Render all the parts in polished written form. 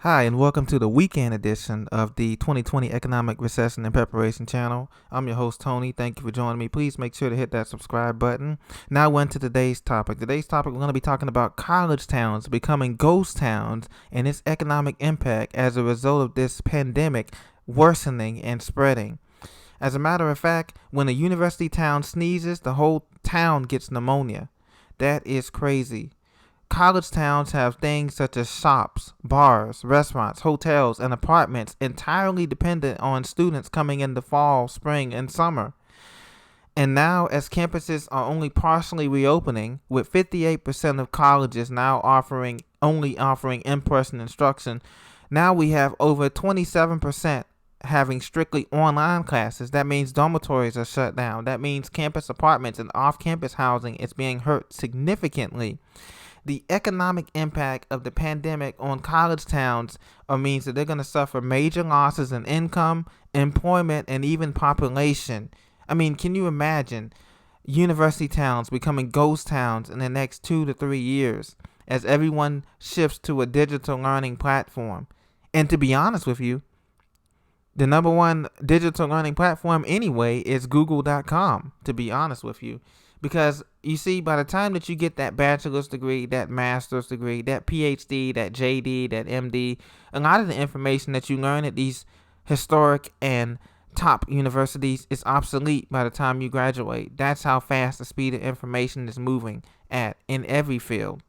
Hi, and welcome to the weekend edition of the 2020 Economic Recession and Preparation Channel. I'm your host, Tony. Thank you for joining me. Please make sure to hit that subscribe button. Now, on to today's topic. Today's topic, we're going to be talking about college towns becoming ghost towns and its economic impact as a result of this pandemic worsening and spreading. As a matter of fact, when a university town sneezes, the whole town gets pneumonia. That is crazy. College towns have things such as shops, bars, restaurants, hotels, and apartments entirely dependent on students coming in the fall, spring, and summer. And now, as campuses are only partially reopening, with 58% of colleges now only offering in-person instruction, now we have over 27% having strictly online classes. That means dormitories are shut down. That means campus apartments and off-campus housing is being hurt significantly. The economic impact of the pandemic on college towns means that they're going to suffer major losses in income, employment, and even population. I mean, can you imagine university towns becoming ghost towns in the next 2 to 3 years as everyone shifts to a digital learning platform? And to be honest with you, the number one digital learning platform anyway is google.com, to be honest with you. Because you see, by the time that you get that bachelor's degree, that master's degree, that PhD, that JD, that MD, a lot of the information that you learn at these historic and top universities is obsolete by the time you graduate. That's how fast the speed of information is moving in every field.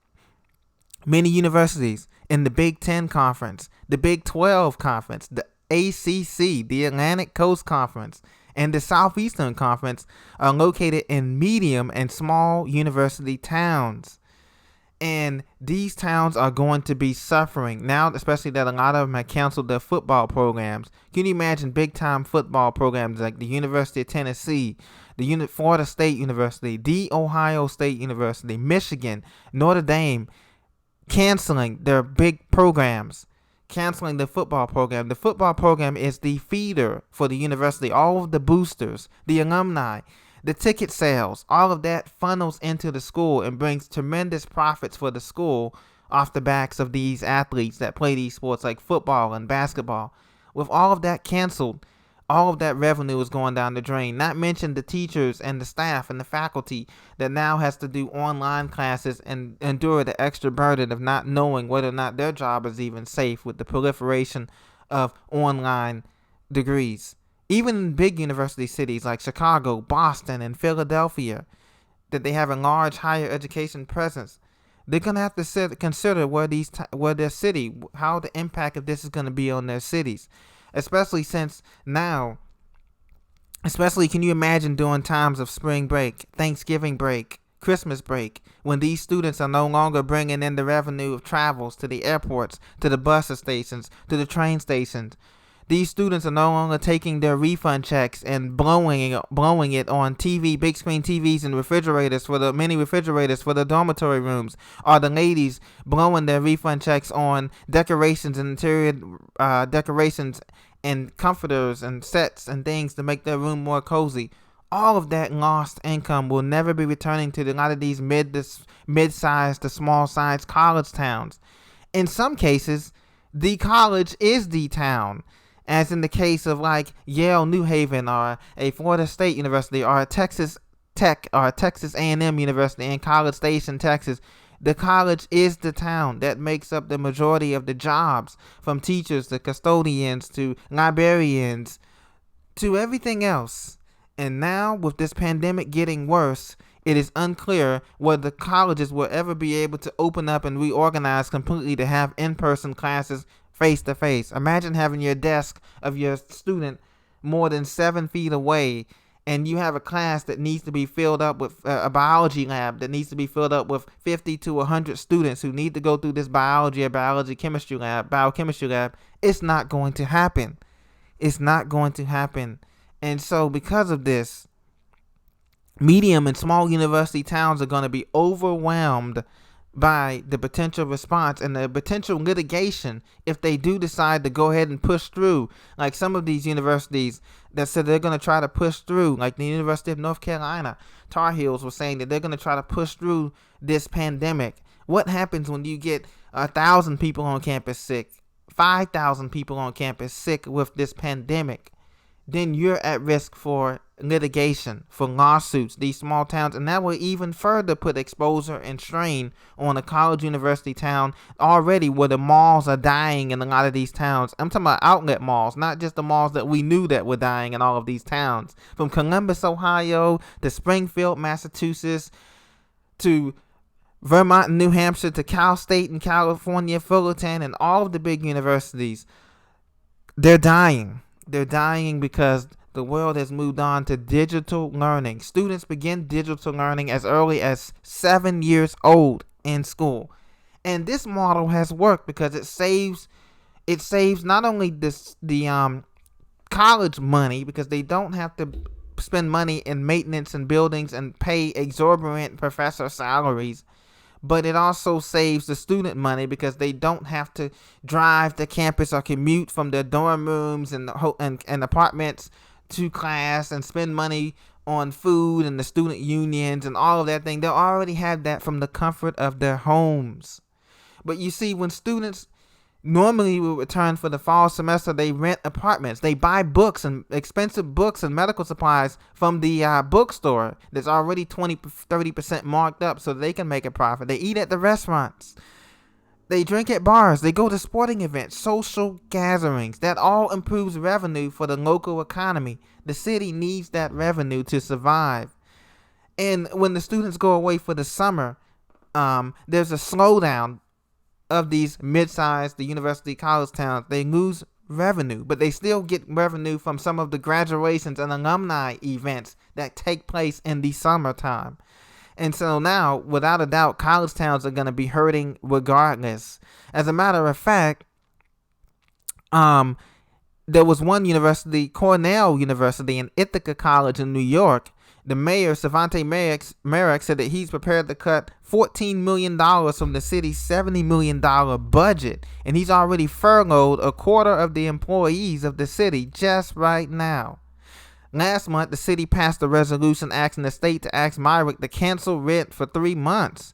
Many universities in the Big Ten Conference, the Big 12 Conference, the ACC, the Atlantic Coast Conference, and the Southeastern Conference are located in medium and small university towns. And these towns are going to be suffering now, especially that a lot of them have canceled their football programs. Can you imagine big-time football programs like the University of Tennessee, the Florida State University, the Ohio State University, Michigan, Notre Dame, canceling their big programs? Canceling the football program. The football program is the feeder for the university. All of the boosters, the alumni, the ticket sales, all of that funnels into the school and brings tremendous profits for the school off the backs of these athletes that play these sports like football and basketball. With all of that canceled, all of that revenue is going down the drain. Not mention the teachers and the staff and the faculty that now has to do online classes and endure the extra burden of not knowing whether or not their job is even safe with the proliferation of online degrees. Even in big university cities like Chicago, Boston, and Philadelphia, that they have a large higher education presence, they're going to have to consider where their city, how the impact of this is going to be on their cities. Especially can you imagine during times of spring break, Thanksgiving break, Christmas break, when these students are no longer bringing in the revenue of travels to the airports, to the bus stations, to the train stations. These students are no longer taking their refund checks and blowing it on TV, big screen TVs and mini refrigerators for the dormitory rooms. Or the ladies blowing their refund checks on decorations and interior decorations and comforters and sets and things to make their room more cozy. All of that lost income will never be returning to a lot of these mid-sized to small-sized college towns. In some cases, the college is the town, as in the case of like Yale New Haven or a Florida State University or a Texas Tech or a Texas A&M University in College Station, Texas. The college is the town that makes up the majority of the jobs, from teachers to custodians to librarians to everything else. And now, with this pandemic getting worse, it is unclear whether the colleges will ever be able to open up and reorganize completely to have in-person classes face to face. Imagine having your desk of your student more than 7 feet away, and you have a class that needs to be filled up with a biology lab that needs to be filled up with 50 to 100 students who need to go through this biochemistry lab. It's not going to happen. It's not going to happen. And so because of this, medium and small university towns are going to be overwhelmed by the potential response and the potential litigation if they do decide to go ahead and push through. Like some of these universities that said they're going to try to push through, like the University of North Carolina, Tar Heels was saying that they're going to try to push through this pandemic. What happens when you get 1,000 people on campus sick, 5,000 people on campus sick with this pandemic, then you're at risk for litigation, for lawsuits, these small towns, and that will even further put exposure and strain on a college university town already where the malls are dying in a lot of these towns. I'm talking about outlet malls, not just the malls that we knew that were dying in all of these towns. From Columbus, Ohio, to Springfield, Massachusetts, to Vermont and New Hampshire, to Cal State and California, Fullerton, and all of the big universities, they're dying. They're dying because the world has moved on to digital learning. Students begin digital learning as early as 7 years old in school. And this model has worked because it saves not only the college money, because they don't have to spend money in maintenance and buildings and pay exorbitant professor salaries, but it also saves the student money because they don't have to drive to campus or commute from their dorm rooms and apartments to class and spend money on food and the student unions and all of that thing. They already have that from the comfort of their homes. But you see, when students normally will return for the fall semester, they rent apartments. They buy books and expensive books and medical supplies from the bookstore that's already 20-30% marked up so they can make a profit. They eat at the restaurants. They drink at bars. They go to sporting events, social gatherings. That all improves revenue for the local economy. The city needs that revenue to survive. And when the students go away for the summer, there's a slowdown of these mid-sized, the university college towns. They lose revenue, but they still get revenue from some of the graduations and alumni events that take place in the summertime. And so now, without a doubt, college towns are going to be hurting regardless. As a matter of fact, there was one university, Cornell University in Ithaca College in New York. The mayor, Savante Merrick, said that he's prepared to cut $14 million from the city's $70 million budget. And he's already furloughed a quarter of the employees of the city just right now. Last month, the city passed a resolution asking the state to ask Myrick to cancel rent for 3 months.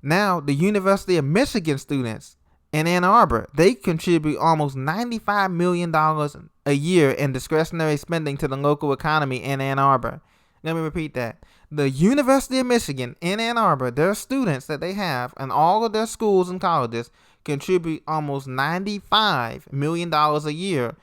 Now, the University of Michigan students in Ann Arbor, they contribute almost $95 million a year in discretionary spending to the local economy in Ann Arbor. Let me repeat that. The University of Michigan in Ann Arbor, their students that they have and all of their schools and colleges contribute almost $95 million a year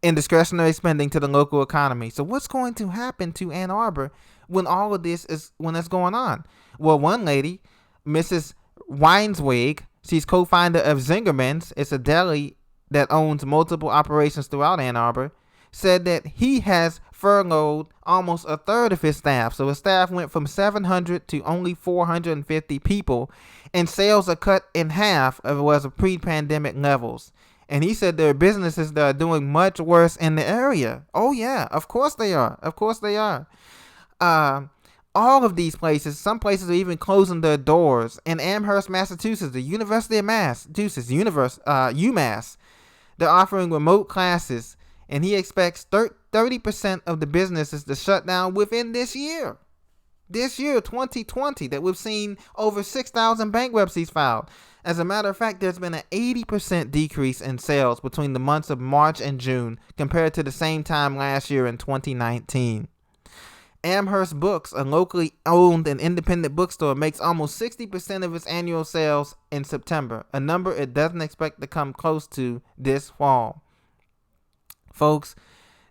in discretionary spending to the local economy. So what's going to happen to Ann Arbor when all of this is going on? Well, one lady, Mrs. Weinsweg, she's co-founder of Zingerman's. It's a deli that owns multiple operations throughout Ann Arbor, said that he has furloughed almost a third of his staff. So his staff went from 700 to only 450 people, and sales are cut in half of what was pre-pandemic levels. And he said there are businesses that are doing much worse in the area. Oh yeah, of course they are. Of course they are. All of these places, some places are even closing their doors. In Amherst, Massachusetts, the University of Massachusetts, UMass, they're offering remote classes, and he expects 30% of the businesses to shut down within this year. This year, 2020, that we've seen over 6,000 bankruptcies filed. As a matter of fact, there's been an 80% decrease in sales between the months of March and June compared to the same time last year in 2019. Amherst Books, a locally owned and independent bookstore, makes almost 60% of its annual sales in September, a number it doesn't expect to come close to this fall. Folks,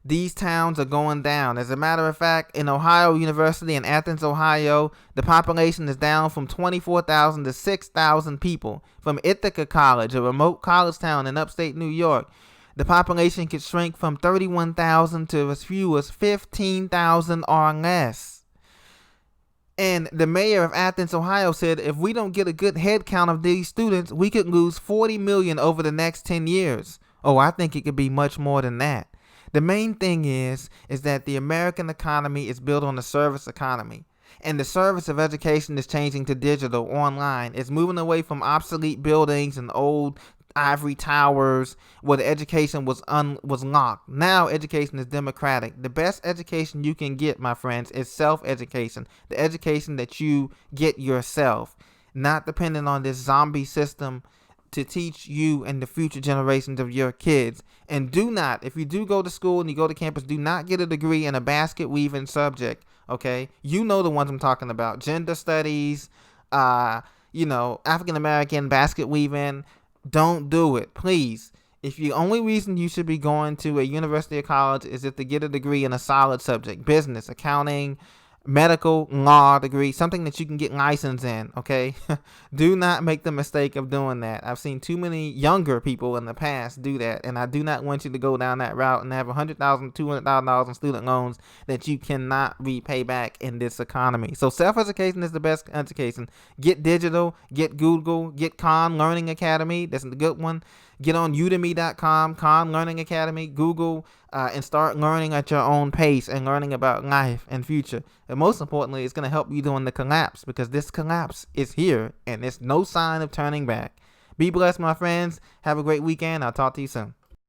these towns are going down. As a matter of fact, in Ohio University in Athens, Ohio, the population is down from 24,000 to 6,000 people. From Ithaca College, a remote college town in upstate New York, the population could shrink from 31,000 to as few as 15,000 or less. And the mayor of Athens, Ohio said if we don't get a good head count of these students, we could lose 40 million over the next 10 years. Oh, I think it could be much more than that. The main thing is that the American economy is built on the service economy. And the service of education is changing to digital, online. It's moving away from obsolete buildings and old ivory towers where the education was locked. Now education is democratic. The best education you can get, my friends, is self-education. The education that you get yourself, not dependent on this zombie system to teach you and the future generations of your kids. And do not, if you do go to school and you go to campus, do not get a degree in a basket weaving subject. Okay, you know the ones I'm talking about: gender studies, African American basket weaving. Don't do it, please. If the only reason you should be going to a university or college is if to get a degree in a solid subject, business, accounting, medical, law degree, something that you can get licensed in, okay? Do not make the mistake of doing that. I've seen too many younger people in the past do that, and I do not want you to go down that route and have $100,000, $200,000 in student loans that you cannot repay back in this economy. So self-education is the best education. Get digital, get Google, get Khan Learning Academy. That's a good one. Get on udemy.com, Khan Learning Academy, Google, and start learning at your own pace and learning about life and future. And most importantly, it's going to help you during the collapse, because this collapse is here and there's no sign of turning back. Be blessed, my friends. Have a great weekend. I'll talk to you soon.